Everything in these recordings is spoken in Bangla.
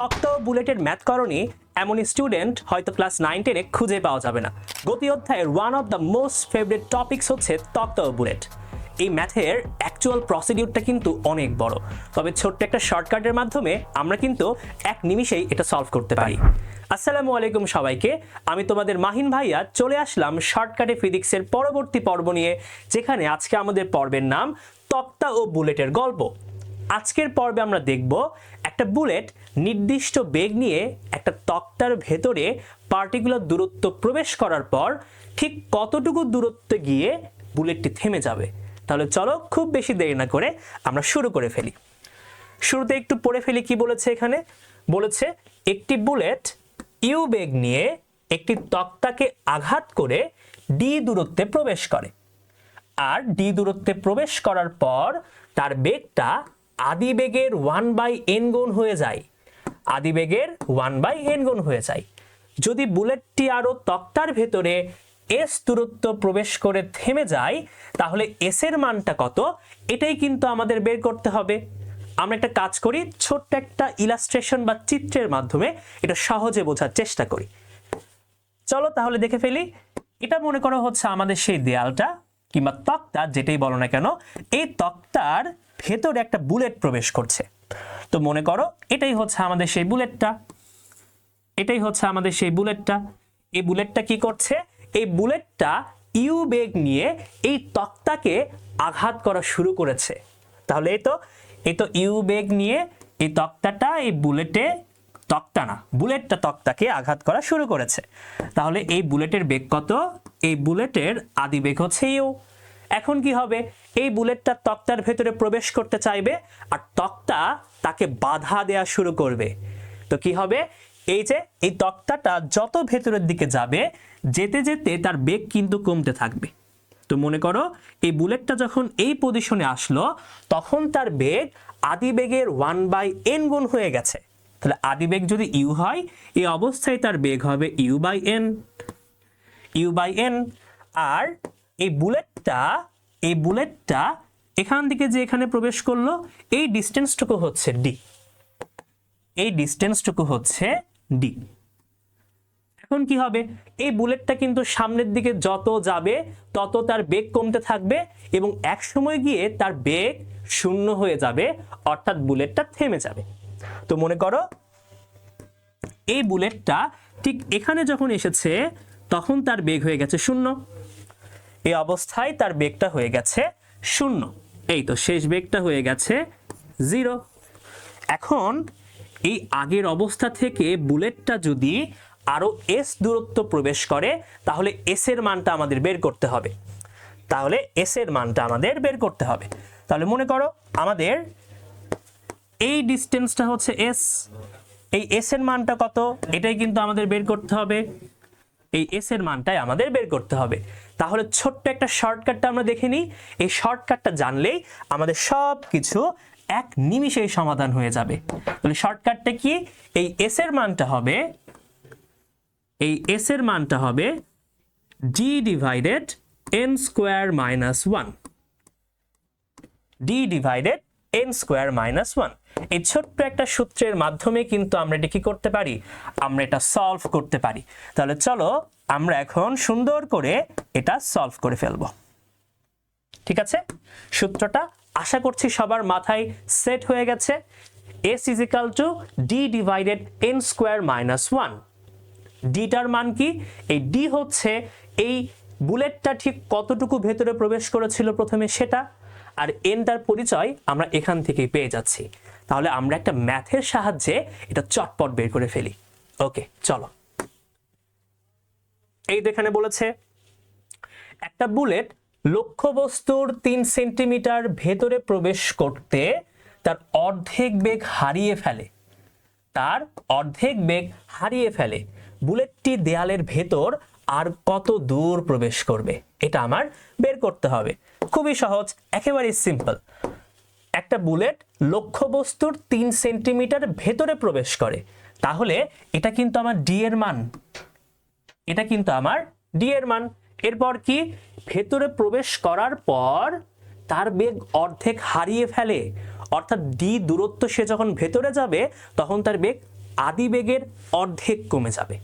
তক্তা ও বুলেটের ম্যাথ করণী এমন স্টুডেন্ট হয়তো ক্লাস 9-10-এ খুঁজে পাওয়া যাবে না। গতি অধ্যায়ের one of the most favourite topics হচ্ছে তক্তা ও বুলেট। এই ম্যাথের অ্যাকচুয়াল প্রসিডিউরটা কিন্তু অনেক বড়, তবে ছোট্ট একটা শর্টকাটের মাধ্যমে আমরা কিন্তু এক নিমিষেই এটা সলভ করতে পারি। আসসালামু আলাইকুম সবাইকে, আমি তোমাদের মাহিন ভাইয়া চলে আসলাম শর্টকাটে ফিজিক্সের পরবর্তী পর্ব নিয়ে, যেখানে আজকে আমাদের পর্বের নাম তক্তা ও বুলেটের গল্প। আজকের পর্বে আমরা দেখব একটা বুলেট নির্দিষ্ট বেগ নিয়ে একটা তক্তার ভেতরে পার্টিকুলার দূরত্ব প্রবেশ করার পর ঠিক কতটুকু দূরত্বে গিয়ে বুলেটটি থেমে যাবে। তাহলে চলো খুব বেশি দেরি না করে আমরা শুরু করে ফেলি। শুরুতে একটু পড়ে ফেলি কি বলেছে এখানে। বলেছে একটি বুলেট ইউ বেগ নিয়ে একটি তক্তাকে আঘাত করে ডি দূরত্বে প্রবেশ করে, আর ডি দূরত্বে প্রবেশ করার পর তার বেগটা আদি বেগের 1/n গুণ হয়ে যায়। আদি বেগের 1/n গুণ হয়ে যায়। যদি বুলেটটি আরো তক্তার ভেতরে এস দূরত্ব প্রবেশ করে থেমে যায়, তাহলে এস এর মানটা কত এটাই কিন্তু আমাদের বের করতে হবে। আমরা একটা কাজ করি, ছোট্ট একটা ইলাস্ট্রেশন বা চিত্রের মাধ্যমে এটা সহজে বোঝার চেষ্টা করি। চলো তাহলে দেখে ফেলি। এটা মনে করো হচ্ছে আমাদের সেই দেয়ালটা কিংবা তক্তা, যেটাই বলো না কেন, এই তক্তার ভেতরে একটা বুলেট প্রবেশ করছে। তো মনে করো এটাই হচ্ছে আমাদের সেই বুলেটটা, এটাই হচ্ছে আমাদের সেই বুলেটটা। এই বুলেটটা কি করছে? এই বুলেটটা ইউ বেগ নিয়ে এই তক্তাকে আঘাত করা শুরু করেছে। তাহলে এই তো ইউ বেগ নিয়ে এই তক্তাটা এই বুলেটে, তক্তা না বুলেটটা তক্তাকে আঘাত করা শুরু করেছে। তাহলে এই বুলেটের বেগ কত? এই বুলেটের আদি বেগ হচ্ছে ইউ। এখন কি হবে? এই বুলেটটা তক্তার ভেতরে প্রবেশ করতে চাইবে আর তক্তা তাকে বাধা দেয়া শুরু করবে। তো কি হবে? এই যে এই তক্তাটা যত ভেতরের দিকে যাবে, যেতে যেতে তার বেগ কিন্তু কমতে থাকবে। তো মনে করো এই বুলেটটা যখন এই পজিশনে আসলো, তখন তার বেগ আদি বেগের 1/n গুণ হয়ে গেছে। তাহলে আদি বেগ যদি ইউ হয়, এই অবস্থায় তার বেগ হবে u/n। আর এই বুলেটটা এখান থেকে যে এখানে প্রবেশ করলো, এই ডিস্টেন্সটুকু হচ্ছে ডি। এই ডিস্টেন্সটুকু হচ্ছে ডি। এখন কি হবে? এই বুলেটটা কিন্তু সামনের দিকে যত যাবে তত তার বেগ কমতে থাকবে এবং এক সময় গিয়ে তার বেগ 0 হয়ে যাবে, অর্থাৎ বুলেটটা থেমে যাবে। তো মনে করো এই বুলেটটা ঠিক এখানে যখন এসেছে, তখন তার বেগ হয়ে গেছে 0। এই অবস্থায় তার বেগটা হয়ে গেছে 0। এই তো শেষ বেগটা হয়ে গেছে 0। এখন এই আগের অবস্থা থেকে বুলেটটা যদি আরো এস দূরত্ব প্রবেশ করে, তাহলে এস এর মানটা আমাদের বের করতে হবে। তাহলে মনে করো আমাদের এই ডিস্টেন্সটা হচ্ছে এস। এই এস এর মানটা কত এটাই কিন্তু আমাদের বের করতে হবে। এই এস এর মানটাই আমাদের বের করতে হবে। তাহলে ছোট্ট একটা শর্টকাটটা আমরা দেখে নিই। এই শর্টকাটটা জানলেই আমাদের সব কিছু এক নিমিষেই সমাধান হয়ে যাবে। তাহলে শর্টকাটটা কি? এই এস এর মানটা হবে d divided n square minus 1। d divided n square minus 1। এই ছোট্ট একটা সূত্রের মাধ্যমে কিন্তু আমরা এটা কি করতে পারি? আমরা এটা সলভ করতে পারি। তাহলে চলো আমরা এখন সুন্দর করে এটা সলভ করে ফেলবো। ঠিক আছে? সূত্রটা আশা করছি সবার মাথায় সেট হয়ে গেছে। s = d divided n square minus 1। Deter মান কি? এই ডি হচ্ছে এই বুলেটটা ঠিক কতটুকু ভেতরে প্রবেশ করেছিল প্রথমে সেটা, আর এনটার পরিচয় আমরা এখান থেকেই পেয়ে যাচ্ছি। তাহলে আমরা একটা ম্যাথের সাহায্যে এটা চটপট বের করে ফেলি। ওকে চলো। এই তো এখানে বলেছে একটা বুলেট লক্ষ্যবস্তুর 3 সেন্টিমিটার ভেতরে প্রবেশ করতে তার অর্ধেক বেগ হারিয়ে ফেলে। বুলেটটি দেয়ালের ভেতর আর কত দূর প্রবেশ করবে, এটা আমার বের করতে হবে। খুবই সহজ, একেবারে সিম্পল। একটা বুলেট লক্ষ্যবস্তুর 3 সেন্টিমিটার ভেতরে প্রবেশ করে, তাহলে এটা কিন্তু আমার ডি এর মান। এরপর কি? ভেতরে প্রবেশ করার পর তার বেগ অর্ধেক হারিয়ে ফেলে, অর্থাৎ ডি দূরত্ব সে যখন ভেতরে যাবে তখন তার বেগ আদিবেগের অর্ধেক কমে যাবে।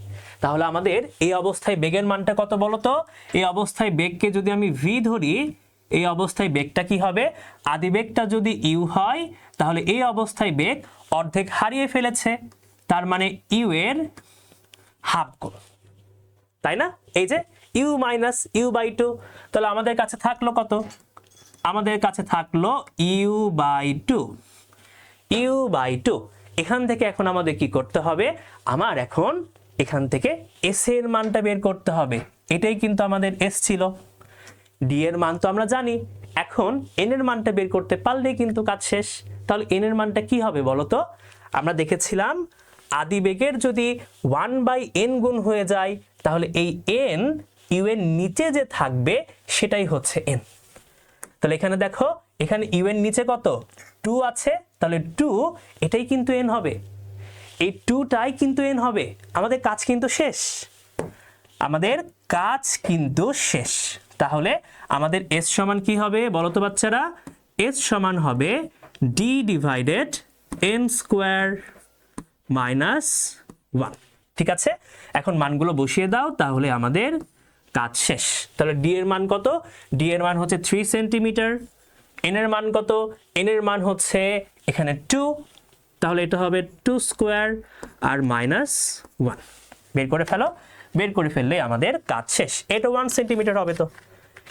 তাহলে আমাদের এই অবস্থায় বেগের মানটা কত বলো তো? এই অবস্থায় বেগকে যদি আমি ভি ধরি, এই অবস্থায় বেগটা কি হবে? আদিবেগটা যদি ইউ হয় তাহলে এই অবস্থায় বেগ অর্ধেক হারিয়ে ফেলেছে, তার মানে ইউ এর হাফ গুণ, তাই না? এই যে U minus U by two, তাহলে আমাদের কাছে থাকলো কত? আমাদের কাছে থাকলো U by two. U by two, এখান থেকে এখন আমাদের কি করতে হবে? আমার এখন এখান থেকে এস এর মানটা বের করতে হবে। এটাই কিন্তু আমাদের এস ছিল। ডি এর মান তো আমরা জানি, এখন এন এর মানটা বের করতে পারলেই কিন্তু কাজ শেষ। তাহলে এন এর মানটা কি হবে বলো তো? আমরা দেখেছিলাম আদিবেগের যদি 1/n গুণ হয়ে যায় তাহলে এই n ইউ এর নিচে যে থাকবে সেটাই হচ্ছে n। তাহলে এখানে দেখো, এখানে ইউ এর নিচে কত? 2 আছে, তাহলে 2 এটাই কিন্তু n হবে। এই 2টাই কিন্তু n হবে। আমাদের কাজ কিন্তু শেষ, আমাদের কাজ কিন্তু শেষ। তাহলে আমাদের s সমান কি হবে বলো তো বাচ্চারা? s সমান হবে d divided n square minus 1। ঠিক আছে, এখন মানগুলো বসিয়ে দাও, তাহলে আমাদের কাজ শেষ। তাহলে d এর মান কত? d এর মান হচ্ছে 3 সেন্টিমিটার। n এর মান কত? n এর মান হচ্ছে এখানে 2, তাহলে এটা হবে 2 স্কোয়ার আর মাইনাস 1। বের করে ফেলো, বের করে ফেললে আমাদের কাজ শেষ। এটা 1 সেন্টিমিটার হবে, তো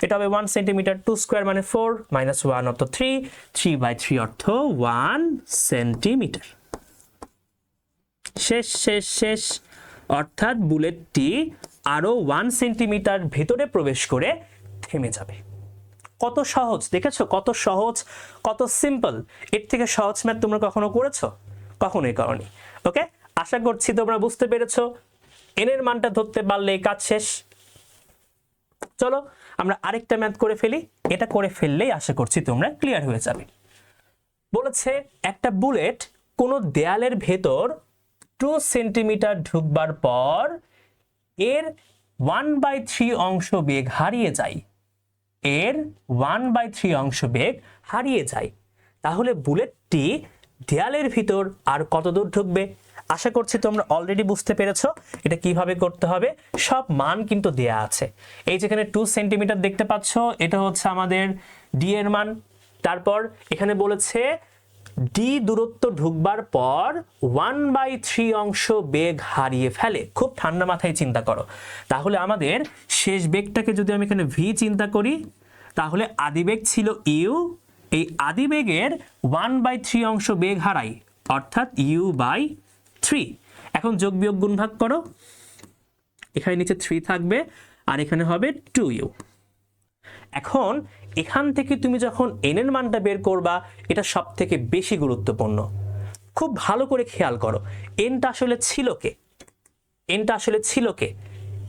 এটা হবে 1 সেন্টিমিটার। 2 স্কোয়ার মানে 4 মাইনাস 1 অর্থ 3, 3/3 অর্থ 1 সেন্টিমিটার। শেষ শেষ শেষ, অর্থাৎ বুলেটটি আরো 1 সেন্টিমিটার ভেতরে প্রবেশ করে থেমে যাবে। কত সহজ দেখেছো? কত সহজ, কত সিম্পল। এর থেকে সহজ ম্যাথ তোমরা কখনো করেছো? কখনোই করনি। ওকে, আশা করছি তোমরা বুঝতে পেরেছো। এন এর মানটা ধরতে পারলে কাজ শেষ। চলো আমরা আরেকটা ম্যাথ করে ফেলি, এটা করে ফেললেই আশা করছি তোমরা ক্লিয়ার হয়ে যাবে। বলেছে একটা বুলেট কোনো দেয়ালের ভেতর 2 সেন্টিমিটার ঢুকবার পর এর 1/3 অংশ বেগ হারিয়ে যায়। এর 1/3 অংশ বেগ হারিয়ে যায়। তাহলে বুলেটটি দেয়ালের ভিতর আর কত দূর ঢুকবে? আশা করছি তোমরা অলরেডি বুঝতে পেরেছো এটা কিভাবে করতে হবে। সব মান কিন্তু দেয়া আছে। এই যেখানে 2 সেন্টিমিটার দেখতে পাচ্ছ, এটা হচ্ছে আমাদের ডি এর মান। তারপর এখানে বলেছে ডি দূরত্ব ঢুকবার পর 1/3 অংশ বেগ হারিয়ে ফেলে। খুব ঠান্ডা মাথায় চিন্তা করো। তাহলে আমাদের শেষ বেগটাকে যদি আমি এখানে ভি চিন্তা করি, তাহলে আদিবেগ ছিল ইউ, এই আদিবেগের 1/3 অংশ বেগ হারাই, অর্থাৎ u/3। এখন যোগ বিয়োগ গুণ ভাগ করো, এখানে নিচে 3 থাকবে আর এখানে হবে 2u। এখন এখান থেকে তুমি যখন n এর মানটা বের করবা, এটা সব থেকে বেশি গুরুত্বপূর্ণ। খুব ভালো করে খেয়াল করো, nটা আসলে ছিল কে? nটা আসলে ছিল কে?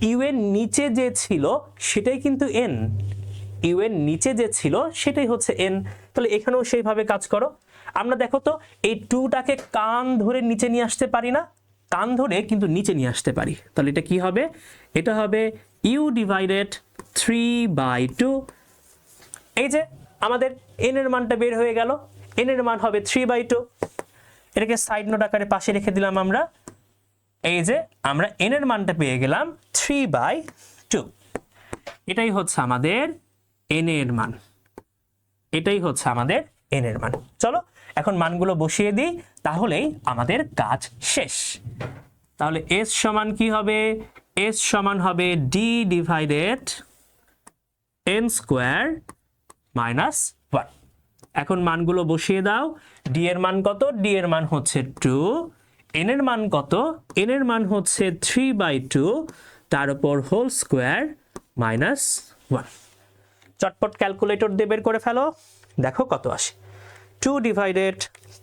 ইউ এর নিচে যে ছিল সেটাই কিন্তু n। ইউ এর নিচে যে ছিল সেটাই হচ্ছে n। তাহলে এখানেও সেইভাবে কাজ করো। আমরা দেখো তো এই 2টাকে কান ধরে নিচে নিয়ে আসতে পারি না? কান ধরে কিন্তু নিচে নিয়ে আসতে পারি। তাহলে এটা কি হবে? এটা হবে u ডিভাইডেড 3/2। এই যে আমাদের n এর মানটা বের হয়ে গেল। n এর মান হবে 3/2। এটাকে সাইড নোট আকারে পাশে রেখে দিলাম আমরা। এই যে আমরা n এর মানটা পেয়ে গেলাম 3/2। এটাই হচ্ছে আমাদের n এর মান। এটাই হচ্ছে আমাদের n এর মান। চলো এখন মানগুলো বসিয়ে দিই, তাহলেই আমাদের কাজ শেষ। তাহলে s সমান কি হবে? s সমান হবে d divided n square minus 1। এখন মানগুলো বসিয়ে দাও। d এর মান কত? d এর মান হচ্ছে 2। n এর মান কত? n এর মান হচ্ছে 3/2 তার উপর হোল স্কোয়ার মাইনাস 1। চটপট ক্যালকুলেটর দিয়ে বের করে ফেলো, দেখো কত আসে। 2 ডিভাইডেড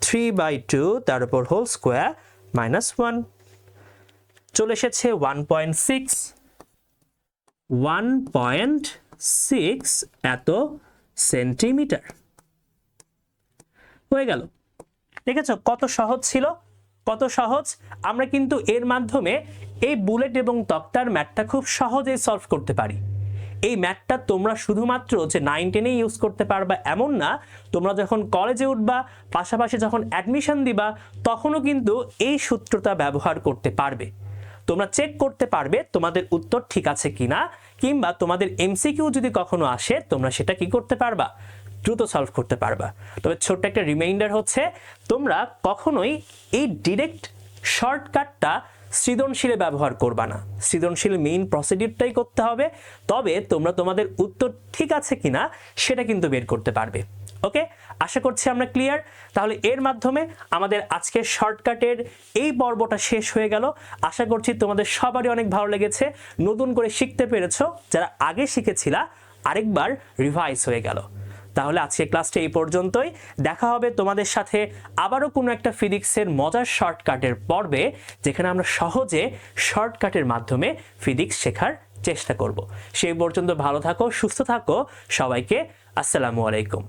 3/2 তার উপর হোল স্কোয়ার মাইনাস 1 চলে এসেছে 1.6। 1.6 এত সেন্টিমিটার হয়ে গেল। দেখেছো কত সহজ ছিল? কত সহজ। আমরা কিন্তু এর মাধ্যমে এই বুলেট এবং তক্তার ম্যাথটা খুব সহজেই সলভ করতে পারি। এই ম্যাথটা তোমরা শুধুমাত্র যে 9-10-এ ইউজ করতে পারবা এমন না, তোমরা যখন কলেজে উঠবা, পাশাপাশি যখন অ্যাডমিশন দিবা, তখনও কিন্তু এই সূত্রটা ব্যবহার করতে পারবে। তোমরা চেক করতে পারবে তোমাদের উত্তর ঠিক আছে কিনা, কিংবা তোমাদের এমসিকিউ যদি কখনো আসে তোমরা সেটা কি করতে পারবা, দ্রুত সলভ করতে পারবা। তবে ছোট্ট একটা রিমাইন্ডার হচ্ছে, তোমরা কখনোই এই ডিরেক্ট শর্টকাটটা সৃজনশীলে ব্যবহার করবা না। সৃজনশীল মেইন প্রসিডিউরটাই করতে হবে, তবে তোমরা তোমাদের উত্তর ঠিক আছে কিনা সেটা কিন্তু বের করতে পারবে। ওকে, আশা করছি আমরা ক্লিয়ার। তাহলে এর মাধ্যমে আমাদের আজকের শর্টকাটের এই পর্বটা শেষ হয়ে গেল। আশা করছি তোমাদের সবারই অনেক ভালো লেগেছে, নতুন করে শিখতে পেরেছো। যারা আগে শিখেছিলা আরেকবার রিভাইজ হয়ে গেল। তাহলে আজকে ক্লাসটা এই পর্যন্তই। দেখা হবে তোমাদের সাথে আবারও কোনো একটা ফিজিক্সের মজার শর্টকাটের পর্বে, যেখানে আমরা সহজে শর্টকাটের মাধ্যমে ফিজিক্স শেখার চেষ্টা করব। সেই পর্যন্ত ভালো থাকো, সুস্থ থাকো। সবাইকে আসসালামু আলাইকুম।